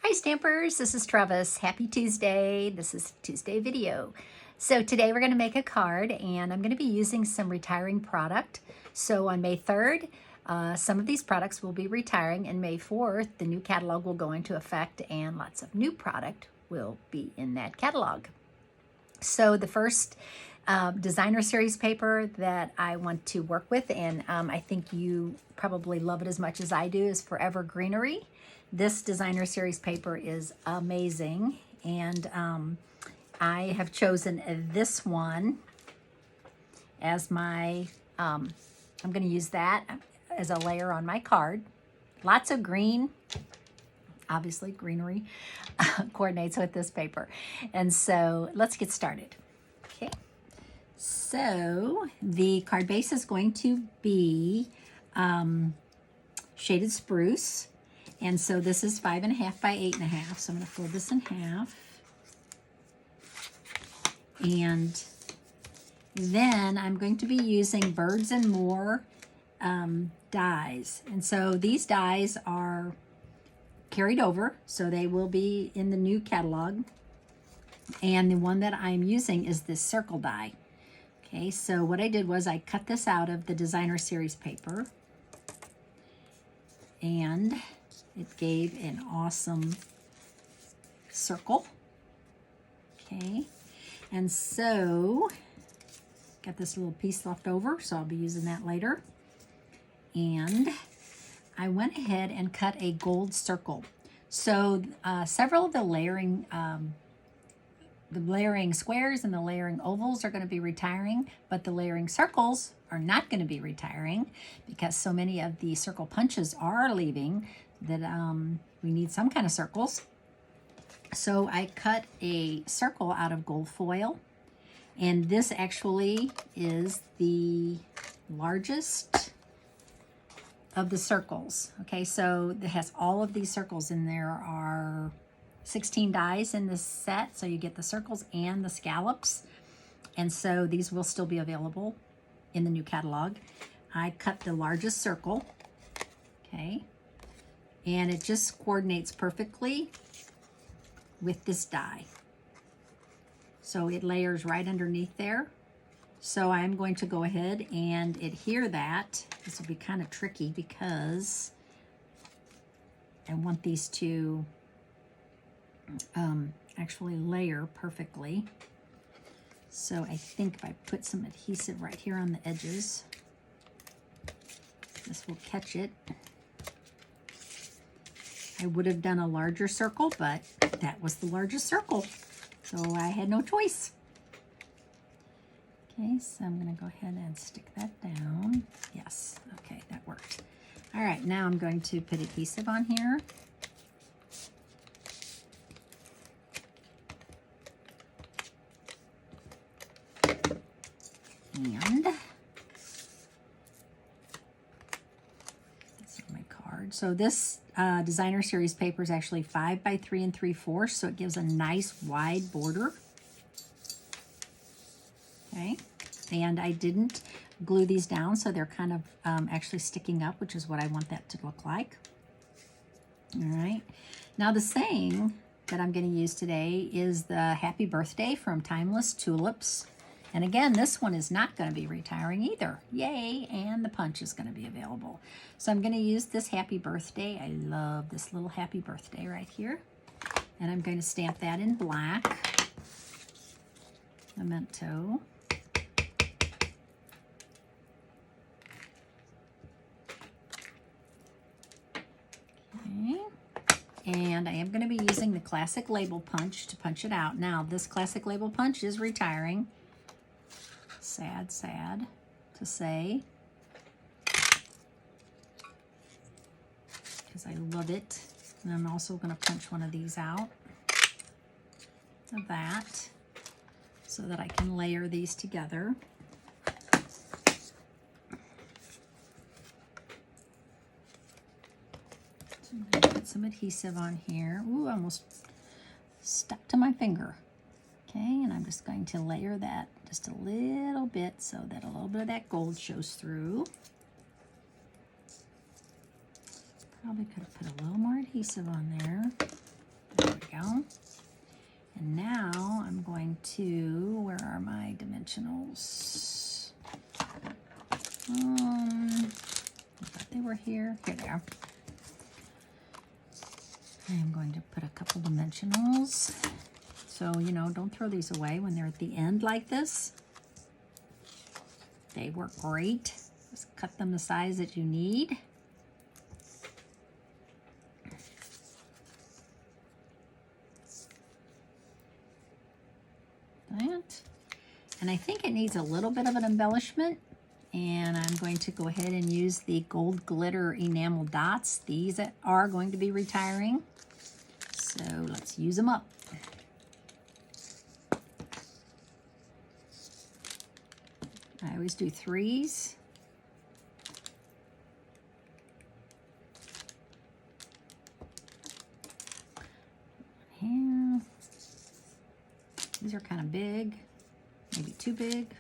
Hi Stampers, this is Trevis. Happy Tuesday. This is Tuesday video. So today we're going to make a card and I'm going to be using some retiring product. So on May 3rd, some of these products will be retiring, and May 4th, the new catalog will go into effect and lots of new product will be in that catalog. So the first designer series paper that I want to work with, and I think you probably love it as much as I do, is Forever Greenery. This designer series paper is amazing, and I have chosen this one as my, I'm going to use that as a layer on my card. Lots of green. Obviously, greenery coordinates with this paper. And so let's get started. Okay. So the card base is going to be shaded spruce. And so this is 5.5 by 8.5. So I'm going to fold this in half. And then I'm going to be using Birds and More dies. And so these dies are carried over, so they will be in the new catalog. And the one that I'm using is this circle die. Okay, so what I did was I cut this out of the designer series paper, and it gave an awesome circle. Okay, and so got this little piece left over, so I'll be using that later. And I went ahead and cut a gold circle. So several of the layering squares and the layering ovals are going to be retiring, but the layering circles are not going to be retiring because so many of the circle punches are leaving that we need some kind of circles. So I cut a circle out of gold foil, and this actually is the largest of the circles. Okay, so it has all of these circles, and there are 16 dies in this set, so you get the circles and the scallops, and so these will still be available in the new catalog. I cut the largest circle, okay, and it just coordinates perfectly with this die, so it layers right underneath there. So I'm going to go ahead and adhere that. This will be kind of tricky because I want these to actually layer perfectly. So I think if I put some adhesive right here on the edges, this will catch it. I would have done a larger circle, but that was the largest circle, so I had no choice. Okay, so I'm going to go ahead and stick that down. Yes, okay, that worked. All right, now I'm going to put adhesive on here. And that's my card. So this designer series paper is actually 5 by 3 3/4, so it gives a nice wide border. Okay, and I didn't glue these down, so they're kind of actually sticking up, which is what I want that to look like. All right, now the saying that I'm going to use today is the Happy Birthday from Timeless Tulips. And again, this one is not going to be retiring either. Yay, and the punch is going to be available. So I'm going to use this Happy Birthday. I love this little Happy Birthday right here. And I'm going to stamp that in black. Memento. Okay. And I am going to be using the classic label punch to punch it out. Now, this classic label punch is retiring. Sad, sad to say, because I love it. And I'm also going to punch one of these out of that so that I can layer these together. So I'm going to put some adhesive on here. Ooh, almost stuck to my finger. Okay, and I'm just going to layer that just a little bit so that a little bit of that gold shows through. Probably could have put a little more adhesive on there. else? I thought they were here. Here they are. I am going to put a couple dimensionals. So, you know, don't throw these away when they're at the end like this. They work great. Just cut them the size that you need. That. And I think it needs a little bit of an embellishment. And I'm going to go ahead and use the Gold Glitter Enamel Dots. These are going to be retiring. So let's use them up. I always do 3s. Here. These are kind of big, maybe too big.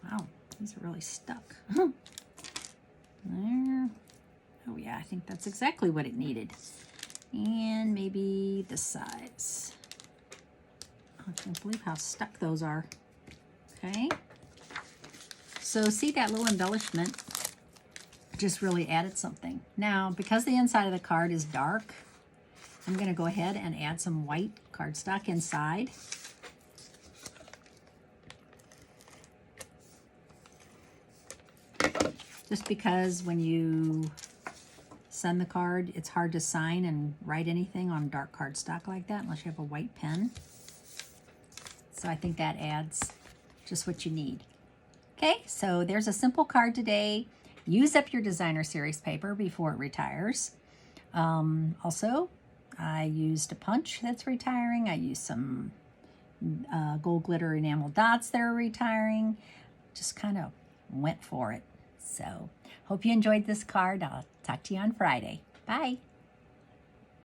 Wow, these are really stuck. There. Oh yeah, I think that's exactly what it needed. And maybe this size. I can't believe how stuck those are. Okay. So see that little embellishment just really added something. Now, because the inside of the card is dark, I'm going to go ahead and add some white cardstock inside. Just because when you send the card, it's hard to sign and write anything on dark cardstock like that unless you have a white pen. So I think that adds just what you need. Okay, so there's a simple card today. Use up your designer series paper before it retires. Also, I used a punch that's retiring. I used some Gold Glitter Enamel Dots that are retiring. Just kind of went for it. So, hope you enjoyed this card. I'll talk to you on Friday. Bye.